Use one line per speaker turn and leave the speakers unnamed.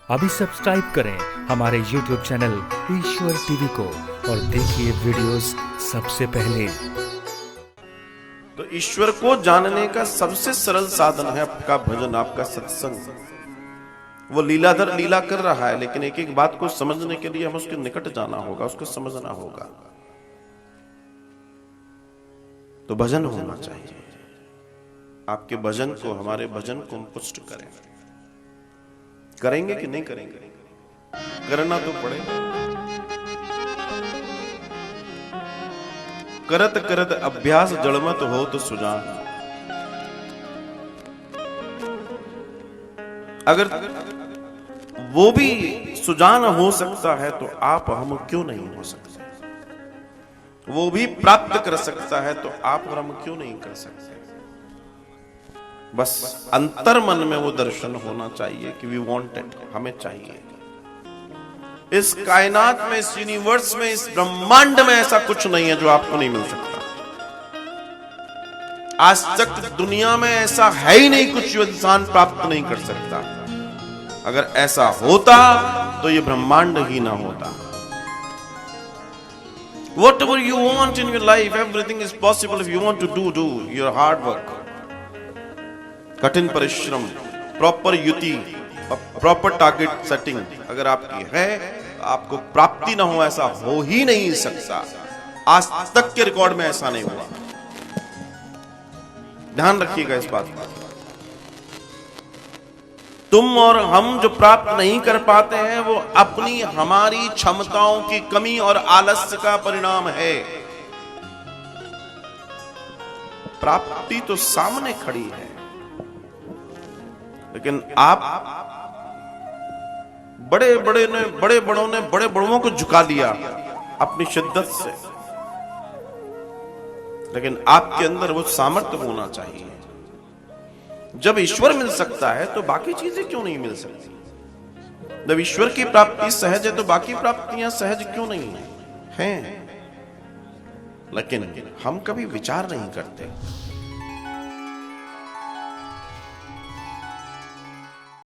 अभी सब्सक्राइब करें हमारे YouTube चैनल ईश्वर टीवी को और देखिए वीडियोस सबसे पहले।
तो ईश्वर को जानने का सबसे सरल साधन है आपका भजन, आपका सत्संग। वो लीलाधर लीला कर रहा है, लेकिन एक एक बात को समझने के लिए हमें उसके निकट जाना होगा, उसको समझना होगा। तो भजन होना चाहिए। आपके भजन को, हमारे भजन को हम पुष्ट करें। करेंगे कि नहीं करेंगे? करना तो पड़ेगा। करत करत अभ्यास जड़मत हो तो सुजान। अगर वो भी सुजान हो सकता है तो आप हम क्यों नहीं हो सकते? वो भी प्राप्त कर सकता है तो आप और हम क्यों नहीं कर सकते? बस अंतर मन में वो दर्शन होना चाहिए कि वी वांट इट, हमें चाहिए। इस कायनात में, इस यूनिवर्स में, इस ब्रह्मांड में ऐसा कुछ नहीं है जो आपको नहीं मिल सकता। आज तक दुनिया में ऐसा है ही नहीं कुछ जो इंसान प्राप्त नहीं कर सकता। अगर ऐसा होता तो ये ब्रह्मांड ही ना होता। Whatever you want in your life, everything is possible if you want to do your hard work. कठिन परिश्रम, प्रॉपर युति, प्रॉपर टारगेट सेटिंग अगर आपकी है, आपको प्राप्ति ना हो ऐसा हो ही नहीं सकता। आज तक के रिकॉर्ड में ऐसा नहीं हुआ। ध्यान रखिएगा इस बात का। तुम और हम जो प्राप्त नहीं कर पाते हैं वो अपनी हमारी क्षमताओं की कमी और आलस्य का परिणाम है। प्राप्ति तो सामने खड़ी है, लेकिन आप बड़े बड़ों ने बड़े बड़ों को झुका दिया अपनी शिद्दत से। लेकिन आपके अंदर वो सामर्थ्य होना चाहिए। जब ईश्वर मिल सकता है तो बाकी चीजें क्यों नहीं मिल सकती? जब ईश्वर की प्राप्ति सहज है तो बाकी प्राप्तियां सहज क्यों नहीं हैं? लेकिन हम कभी विचार नहीं करते।